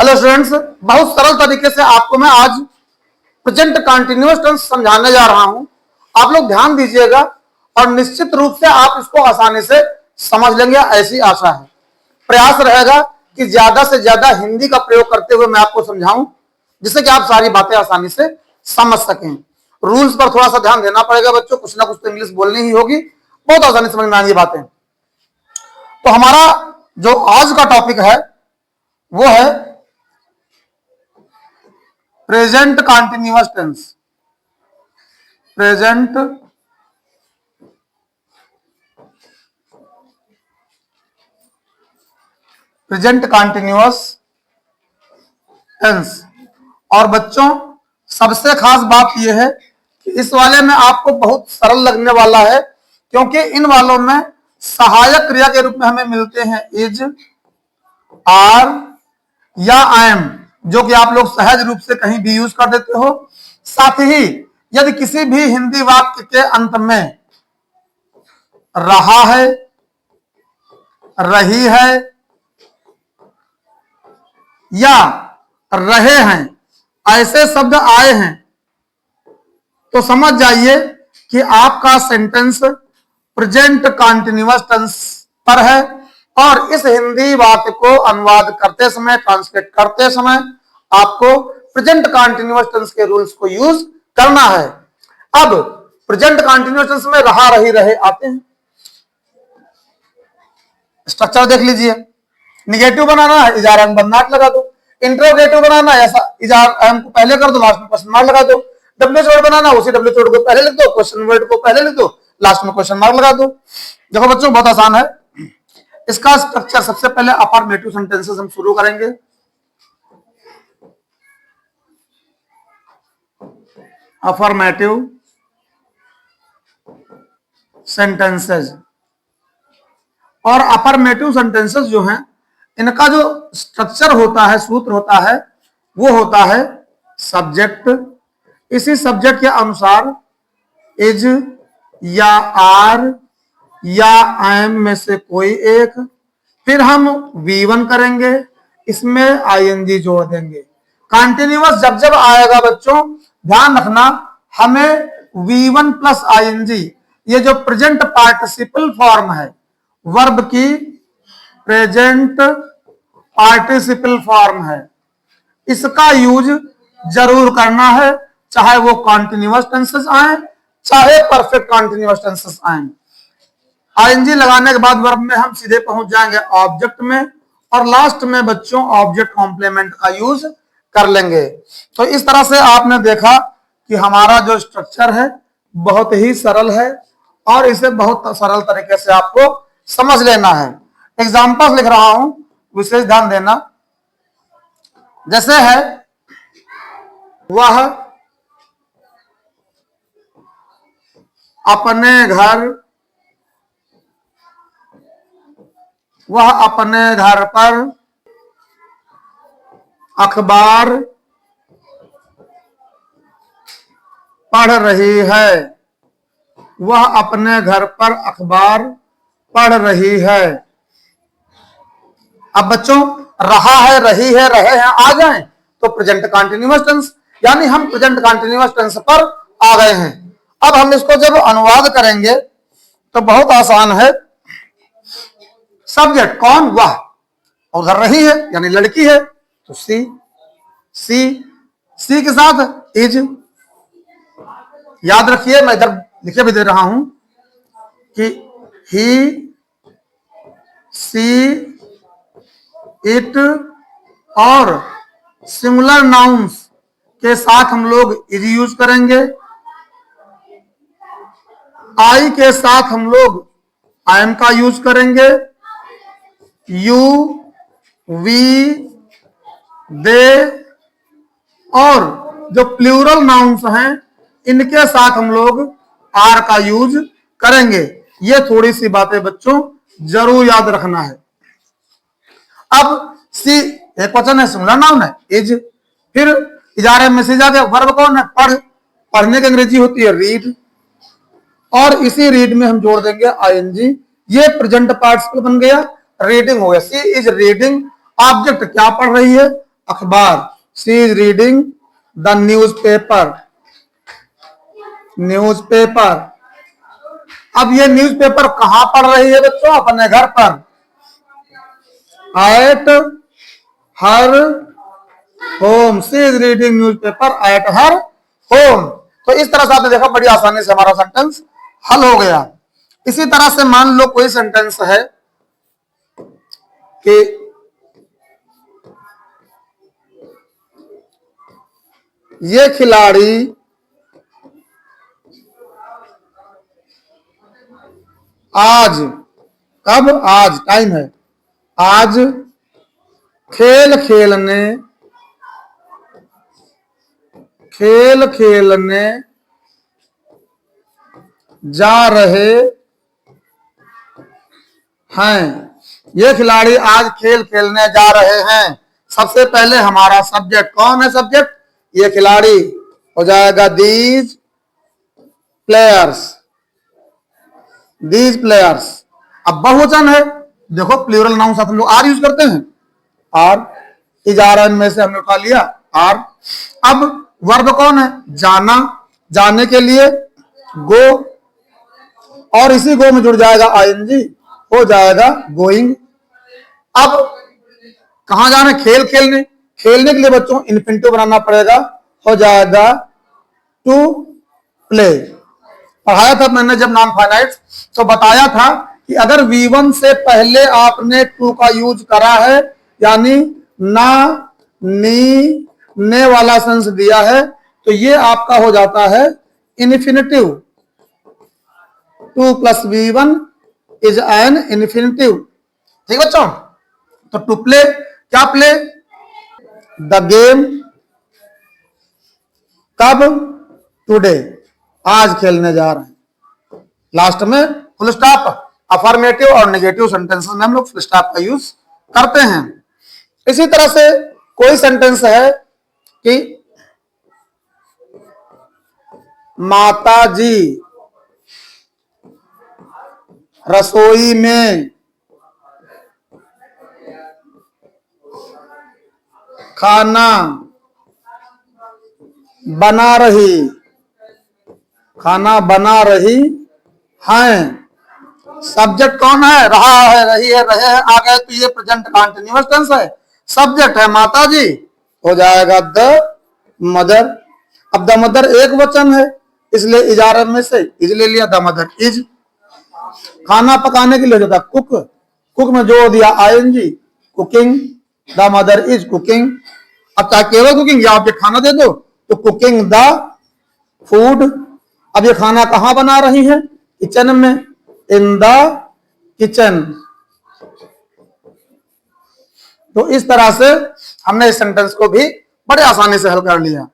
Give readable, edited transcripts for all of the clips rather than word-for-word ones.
Hello students, बहुत सरल तरीके से आपको मैं आज प्रेजेंट कंटिन्यूअस टेंस समझाने जा रहा हूं। आप लोग ध्यान दीजिएगा और निश्चित रूप से आप इसको आसानी से समझ लेंगे, ऐसी आशा है। प्रयास रहेगा कि ज्यादा से ज्यादा हिंदी का प्रयोग करते हुए मैं आपको समझाऊं, जिससे कि आप सारी बातें आसानी से समझ सकें। रूल्स पर थोड़ा सा ध्यान देना पड़ेगा बच्चों, कुछ ना कुछ तो इंग्लिश बोलनी ही होगी, बहुत आसानी समझ में आएंगी बातें। तो हमारा जो आज का टॉपिक है वो है present continuous tense. Present continuous tense. और बच्चों, सबसे खास बात यह है कि इस वाले में आपको बहुत सरल लगने वाला है, क्योंकि इन वालों में सहायक क्रिया के रूप में हमें मिलते हैं इज, आर या आई एम, जो कि आप लोग सहज रूप से कहीं भी यूज कर देते हो। साथ ही यदि किसी भी हिंदी वाक्य के अंत में रहा है, रही है या रहे हैं ऐसे शब्द आए हैं, तो समझ जाइए कि आपका सेंटेंस प्रेजेंट कंटिन्यूअस टेंस पर है। और इस हिंदी वाक्य को अनुवाद करते समय, ट्रांसलेट करते समय आपको प्रेजेंट कंटिन्यूअस टेंस के रूल्स को यूज करना है। अब प्रेजेंट कंटिन्यूअस टेंस में रहा, रही, रहे आते हैं। स्ट्रक्चर देख लीजिए। निगेटिव बनाना है, is are am but not लगा दो। इंट्रोगेटिव बनाना है, ऐसा इज आर एम को पहले कर दो, लास्ट में क्वेश्चन मार्क लगा दो। डब्ल्यू वर्ड बनाना, उसी डब्ल्यू वर्ड को पहले लिख दो, क्वेश्चन वर्ड को पहले लिख दो, लास्ट में क्वेश्चन मार्क लगा दो। देखो बच्चों, बहुत आसान है इसका स्ट्रक्चर। सबसे पहले अफर्मेटिव सेंटेंसेस हम शुरू करेंगे। Affirmative sentences. और अफर्मेटिव सेंटेंसेस जो हैं, इनका जो स्ट्रक्चर होता है, सूत्र होता है, वो होता है सब्जेक्ट। इसी सब्जेक्ट के अनुसार इज या आर या एम में से कोई एक, फिर हम V1 करेंगे, इसमें आईएनजी जोड़ देंगे। कंटिन्यूअस जब जब आएगा बच्चों, ध्यान रखना, हमें V1 प्लस आईएनजी, ये जो प्रेजेंट पार्टिसिपल फॉर्म है, वर्ब की प्रेजेंट पार्टिसिपल फॉर्म है, इसका यूज जरूर करना है, चाहे वो कंटिन्यूअस टेंसेस आए, चाहे परफेक्ट कंटिन्यूअस टेंसेस आए। आईएनजी लगाने के बाद वर्ब में हम सीधे पहुंच जाएंगे ऑब्जेक्ट में, और लास्ट में बच्चों ऑब्जेक्ट कॉम्प्लीमेंट का यूज कर लेंगे। तो इस तरह से आपने देखा कि हमारा जो स्ट्रक्चर है बहुत ही सरल है, और इसे बहुत सरल तरीके से आपको समझ लेना है। एग्जाम्पल लिख रहा हूं, विशेष ध्यान देना। जैसे है, वह अपने घर पर अखबार पढ़ रही है। वह अपने घर पर अखबार पढ़ रही है। अब बच्चों, रहा है, रही है, रहे हैं आ जाएं तो प्रेजेंट कंटिन्यूअस टेंस, यानी हम प्रेजेंट कंटिन्यूअस टेंस पर आ गए हैं। अब हम इसको जब अनुवाद करेंगे तो बहुत आसान है। सब्जेक्ट कौन? वह, और घर रही है यानी लड़की है, तो सी के साथ इज। याद रखिए, मैं इधर लिखे भी दे रहा हूं कि ही, सी, इट और सिंगुलर नाउन्स के साथ हम लोग इज यूज करेंगे। आई के साथ हम लोग आई एम का यूज करेंगे। यू, वी, दे और जो प्लूरल नाउन्स हैं, इनके साथ हम लोग आर का यूज करेंगे। ये थोड़ी सी बातें बच्चों जरूर याद रखना है। अब सी एक वचन है, सिंगुलर नाउन है, इज। फिर इजारे में से जाके वर्ब कौन है? पढ़। पढ़ने की अंग्रेजी होती है रीड, और इसी रीड में हम जोड़ देंगे आईएनजी। ये प्रेजेंट पार्टिसिपल बन गया, रीडिंग हो गया। सी इज रीडिंग। ऑब्जेक्ट क्या पढ़ रही है? अखबार, she is reading the newspaper, newspaper. अब ये न्यूज़पेपर कहां पढ़ रही है बच्चों? अपने घर पर, at her home, she is reading newspaper at her home. तो इस तरह से आपने देखा बड़ी आसानी से हमारा सेंटेंस हल हो गया। इसी तरह से मान लो कोई सेंटेंस है कि ये खिलाड़ी आज, कब? आज, टाइम है, आज खेल खेलने जा रहे हैं। ये खिलाड़ी आज खेल खेलने जा रहे हैं। सबसे पहले हमारा सब्जेक्ट कौन है? सब्जेक्ट ये खिलाड़ी हो जाएगा दीज प्लेयर्स, दीज प्लेयर्स। अब बहुवचन है, देखो प्लूरल नाउन साथ हम लोग आर यूज करते हैं, आर, इज आर एन में से हमने उठा लिया आर। अब वर्ब कौन है? जाना, जाने के लिए गो, और इसी गो में जुड़ जाएगा आईएनजी, हो जाएगा गोइंग। अब कहां जाना? खेल खेलने, खेलने के लिए बच्चों इन्फिनिटिव बनाना पड़ेगा, हो जाएगा टू प्ले। पढ़ाया था मैंने जब नॉन फाइनाइट, तो बताया था कि अगर V1 से पहले आपने टू का यूज करा है, यानी ना, नी, ने वाला सेंस दिया है, तो ये आपका हो जाता है infinitive. 2 + V1 is an infinitive. ठीक बच्चों? तो टू प्ले, क्या प्ले? द गेम, कब? टुडे, आज खेलने जा रहे हैं। लास्ट में फुल स्टॉप। अफर्मेटिव और नेगेटिव सेंटेंसेस में हम लोग फुल स्टॉप का यूज करते हैं। इसी तरह से कोई सेंटेंस है कि माता जी रसोई में खाना बना रही, खाना बना रही हैं। सब्जेक्ट कौन है? रहा है, रही है, रहे हैं, आ गए तो ये प्रेजेंट कंटीन्यूअस टेंस है। सब्जेक्ट है माता जी, हो जाएगा द मदर। अब द मदर एक वचन है, इसलिए इजारे में से इज ले लिया, द मदर इज। खाना पकाने के लिए होता है कुक, कुक में जोड़ दिया ING, cooking, the mother is cooking. अब चाहे केवल कुकिंग या आप ये खाना दे दो तो कुकिंग द फूड। अब ये खाना कहां बना रही है? किचन में, इन द किचन। तो इस तरह से हमने इस सेंटेंस को भी बड़े आसानी से हल कर लिया।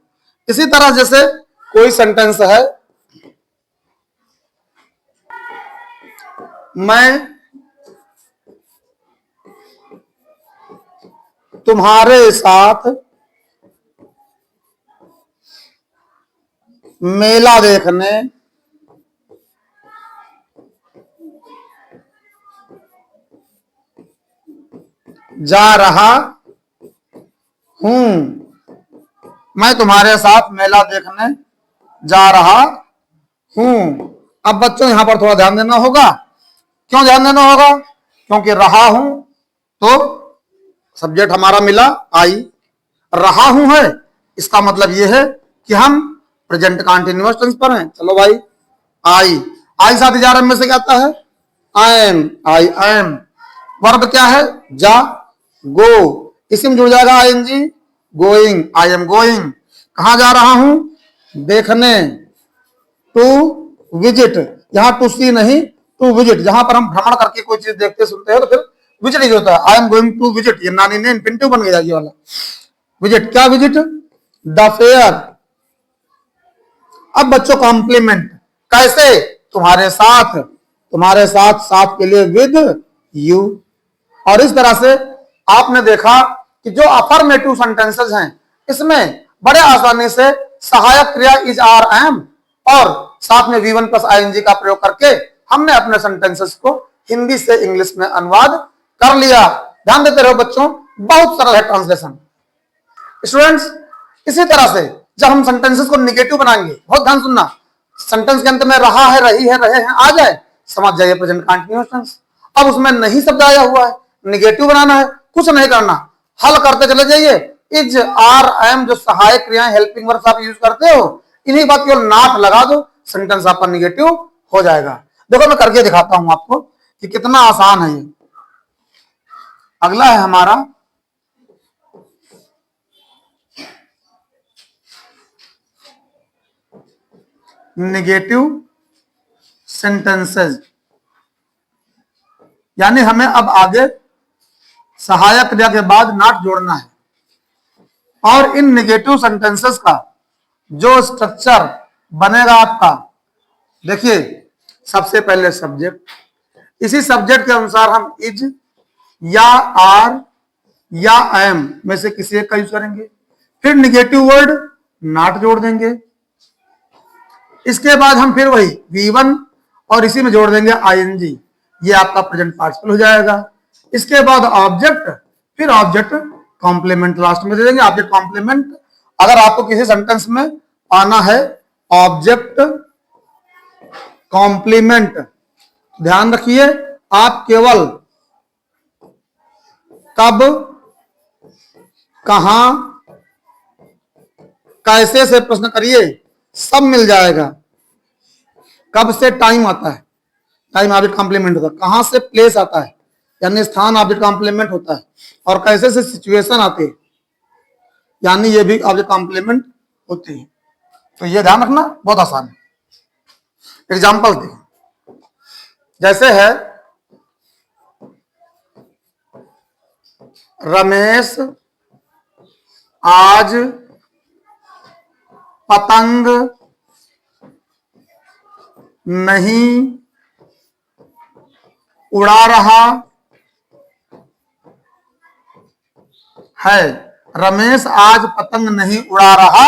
इसी तरह जैसे कोई सेंटेंस है, मैं तुम्हारे साथ मेला देखने जा रहा हूं, मैं तुम्हारे साथ मेला देखने जा रहा हूं। अब बच्चों यहां पर थोड़ा ध्यान देना होगा। क्यों ध्यान देना होगा? क्योंकि रहा हूं तो सब्जेक्ट हमारा मिला आई, रहा हूं है, इसका मतलब यह है कि हम प्रेजेंट कंटीन्यूअस टेंस पर हैं। चलो भाई, आई, आई साथ इजारे में से क्या आता है? I am, I am. Verb क्या है? जा, गो, इसी में जुड़ जाएगा ING, going, I am going. कहां जा रहा हूं? देखने, टू विजिट, यहां टू सी नहीं, टू विजिट। जहां पर हम भ्रमण करके कोई चीज देखते सुनते हैं तो फिर विजिट ही होता है। I am going to visit, ये नानी ने इन्फिनिटिव बन गया ये वाला। विजिट, क्या विजिट? The fair. अब बच्चों कॉम्प्लीमेंट कैसे? तुम्हारे साथ, तुम्हारे साथ, साथ के लिए विद यू। और इस तरह से आपने देखा कि जो अफर्मेटिव सेंटेंसेस हैं इसमें बड़े आसानी से सहायक क्रिया इज आर एम और साथ में V1 + आईएनजी का प्रयोग करके हमने अपने सेंटेंसेस को हिंदी से इंग्लिश में अनुवाद कर लिया। ध्यान देते रहो बच्चों, बहुत सरल है ट्रांसलेशन। स्टूडेंट्स, इसी तरह से जब हम सेंटेंसेस को निगेटिव बनाएंगे, बहुत ध्यान सुनना, सेंटेंस के अंत में रहा है, रही है, रहे हैं आ जाए, समझ जाइए प्रेजेंट कंटिन्यूअस टेंस। अब उसमें नहीं शब्द आया हुआ है, निगेटिव बनाना है, कुछ नहीं करना, हल करते चले जाइए। इज, आर, एम जो सहायक क्रियाएं, हेल्पिंग वर्ब्स आप यूज करते हो, इन्हीं बात केवल नॉट लगा दो, सेंटेंस आपका निगेटिव हो जाएगा। देखो मैं करके दिखाता हूं आपको कि कितना आसान है ये। अगला है हमारा नेगेटिव सेंटेंसेस, यानी हमें अब आगे सहायक क्रिया के बाद नॉट जोड़ना है। और इन नेगेटिव सेंटेंसेस का जो स्ट्रक्चर बनेगा आपका, देखिए सबसे पहले सब्जेक्ट, इसी सब्जेक्ट के अनुसार हम इज या आर या एम में से किसी एक का यूज करेंगे, फिर निगेटिव वर्ड नॉट जोड़ देंगे, इसके बाद हम फिर वही V1 और इसी में जोड़ देंगे आईएनजी, ये आपका प्रेजेंट पार्टिसिपल हो जाएगा। इसके बाद ऑब्जेक्ट, फिर ऑब्जेक्ट कॉम्प्लीमेंट लास्ट में दे देंगे। ऑब्जेक्ट कॉम्प्लीमेंट अगर आपको किसी सेंटेंस में आना है ऑब्जेक्ट कॉम्प्लीमेंट, ध्यान रखिए आप केवल कब, कहां, कैसे से प्रश्न करिए, सब मिल जाएगा। कब से टाइम आता है, टाइम ऑब्जेक्ट कॉम्प्लीमेंट होता है। कहां से प्लेस आता है, यानी स्थान ऑब्जेक्ट कॉम्प्लीमेंट होता है। और कैसे से सिचुएशन आती है, यानी ये भी ऑब्जेक्ट कॉम्प्लीमेंट होती है। तो ये ध्यान रखना, बहुत आसान है। एग्जाम्पल देखिए, जैसे है रमेश आज पतंग नहीं उड़ा रहा है। रमेश आज पतंग नहीं उड़ा रहा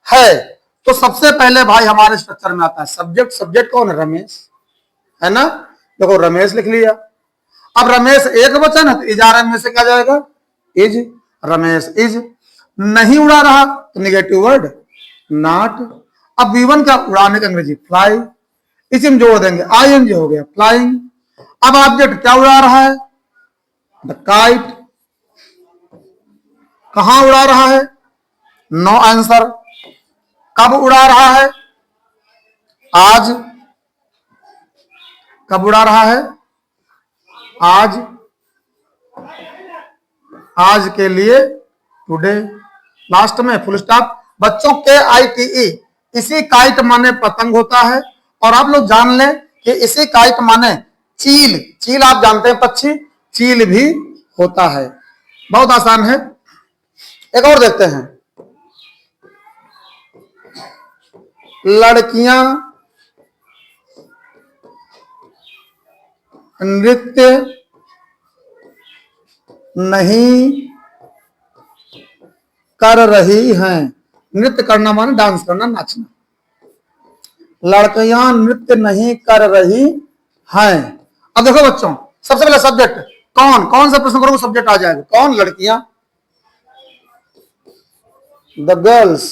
है। तो सबसे पहले भाई हमारे स्ट्रक्चर में आता है सब्जेक्ट। सब्जेक्ट कौन है? रमेश, है ना। देखो रमेश लिख लिया। अब रमेश एक वचन है तो इजारा में से क्या जाएगा? इज। रमेश इज नहीं उड़ा रहा तो निगेटिव वर्ड नॉट। अब V1 का उड़ाने का अंग्रेजी फ्लाई, इसी में जोड़ देंगे आईएनजी, हो गया फ्लाइंग। अब ऑब्जेक्ट क्या उड़ा रहा है? The kite. कहां उड़ा रहा है? No answer. कब उड़ा रहा है? आज। कब उड़ा रहा है? आज। आज के लिए टुडे। लास्ट में फुल स्टॉप। बच्चों के ITE, इसी काइट माने पतंग होता है। और आप लोग जान लें कि इसी काइट माने चील। चील आप जानते हैं पक्षी, चील भी होता है। बहुत आसान है। एक और देखते हैं, लड़कियां नृत्य नहीं कर रही हैं। नृत्य करना माने डांस करना, नाचना। लड़कियां नृत्य नहीं कर रही हैं। अब देखो बच्चों, सबसे पहले सब्जेक्ट कौन, कौन सा प्रश्न करोगे सब्जेक्ट आ जाएगा। कौन? लड़कियां, द गर्ल्स।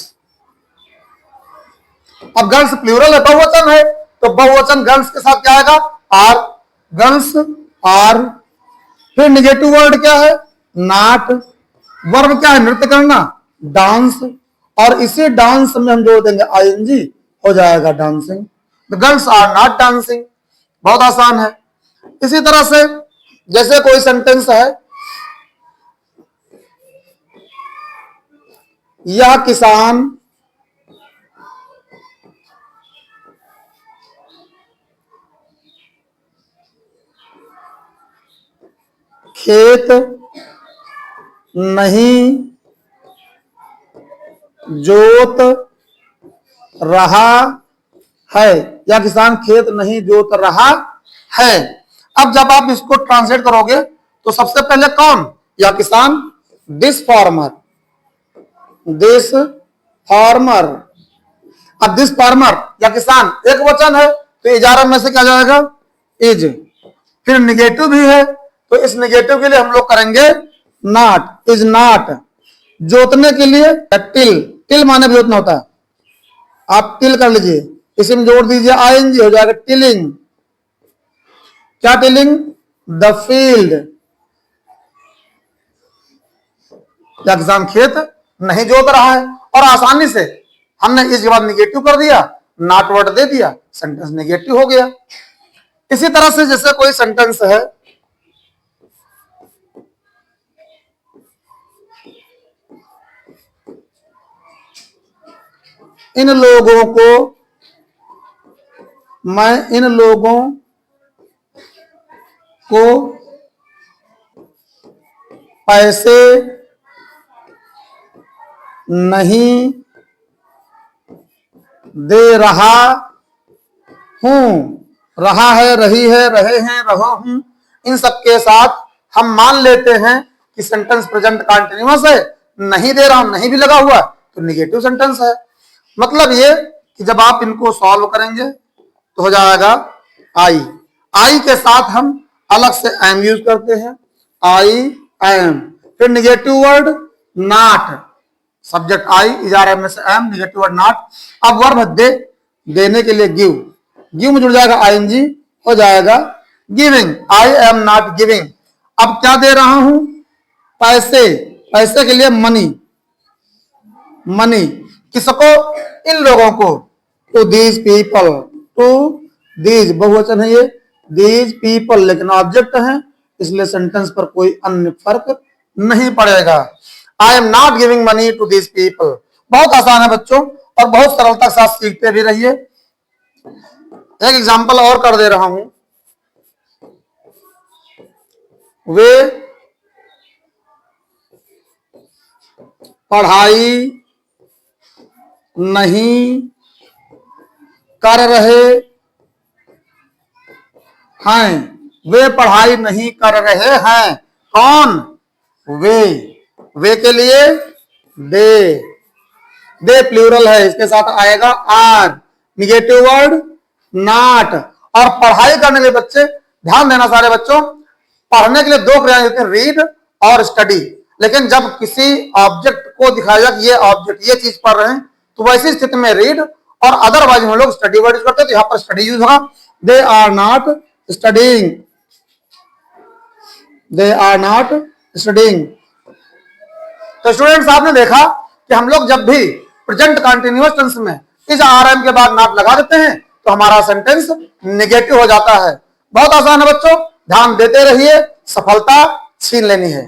अब गर्ल्स प्लूरल है, बहुवचन है, तो बहुवचन गर्ल्स के साथ क्या आएगा? आर। Girls are. फिर निगेटिव वर्ड क्या है? नॉट। वर्ब क्या है? नृत्य करना, डांस। और इसी डांस में हम जोड़ देंगे आईएनजी, हो जाएगा dancing. The girls are not dancing. बहुत आसान है। इसी तरह से जैसे कोई सेंटेंस है, यह किसान खेत नहीं जोत रहा है। या किसान खेत नहीं जोत रहा है। अब जब आप इसको ट्रांसलेट करोगे तो सबसे पहले कौन? या किसान, दिस फार्मर, दिस फार्मर। अब दिस फार्मर या किसान एक वचन है तो इजारा में से क्या जाएगा? इज। फिर निगेटिव भी है तो इस निगेटिव के लिए हम लोग करेंगे नॉट, इज नॉट। जोतने के लिए टिल, टिल माने भी जोतना होता है, आप टिल कर लीजिए, इसी में जोड़ दीजिए आईएनजी, हो जाएगा टिलिंग। क्या टिलिंग? The field. या किसान खेत नहीं जोत रहा है, और आसानी से हमने इसके बाद निगेटिव कर दिया, नॉट वर्ड दे दिया, सेंटेंस निगेटिव हो गया। इसी तरह से जैसे कोई सेंटेंस है, इन लोगों को, मैं इन लोगों को पैसे नहीं दे रहा हूं, रहा है, रही है, रहे हैं, रहा हूं, इन सब के साथ हम मान लेते हैं कि सेंटेंस प्रेजेंट कंटीन्यूअस है, नहीं दे रहा हूं नहीं भी लगा हुआ तो निगेटिव सेंटेंस है। मतलब ये कि जब आप इनको सॉल्व करेंगे तो हो जाएगा आई, आई के साथ हम अलग से एम यूज करते हैं, आई एम, फिर negative word not, subject I, इजारा में से एम, निगेटिव वर्ड नॉट। अब वर्ब दे, देने के लिए गिव, गिव में जुड़ जाएगा आईएनजी, हो जाएगा giving, I am not giving. अब क्या दे रहा हूं? पैसे, पैसे के लिए मनी, मनी, किसको? इन लोगों को, to these people, to these बहुवचन है ये, दीज पीपल लेकिन ऑब्जेक्ट है, इसलिए सेंटेंस पर कोई अन्य फर्क नहीं पड़ेगा। I am not giving money to these people. बहुत आसान है बच्चों, और बहुत सरलता के साथ सीखते भी रहिए। एक एग्जांपल और कर दे रहा हूं, वे पढ़ाई नहीं कर रहे हैं, वे पढ़ाई नहीं कर रहे हैं। कौन? वे के लिए दे, दे प्लूरल है, इसके साथ आएगा आर, निगेटिव वर्ड नॉट। और पढ़ाई करने के बच्चे ध्यान देना, सारे बच्चों, पढ़ने के लिए दो क्रियाएं होती हैं, रीड और स्टडी। लेकिन जब किसी ऑब्जेक्ट को दिखाया कि ये ऑब्जेक्ट ये चीज पढ़ रहे हैं तो वैसी स्थिति में रीड, और अदरवाइज हम लोग स्टडी वर्ड यूज करते हैं, तो यहां पर स्टडी यूज होगा। They are not studying, they are not studying. तो स्टूडेंट्स आपने देखा कि हम लोग जब भी प्रेजेंट कंटीन्यूअस टेंस में इस आरएम के बाद नॉट लगा देते हैं तो हमारा सेंटेंस नेगेटिव हो जाता है। बहुत आसान है बच्चों, ध्यान देते रहिए, सफलता छीन लेनी है।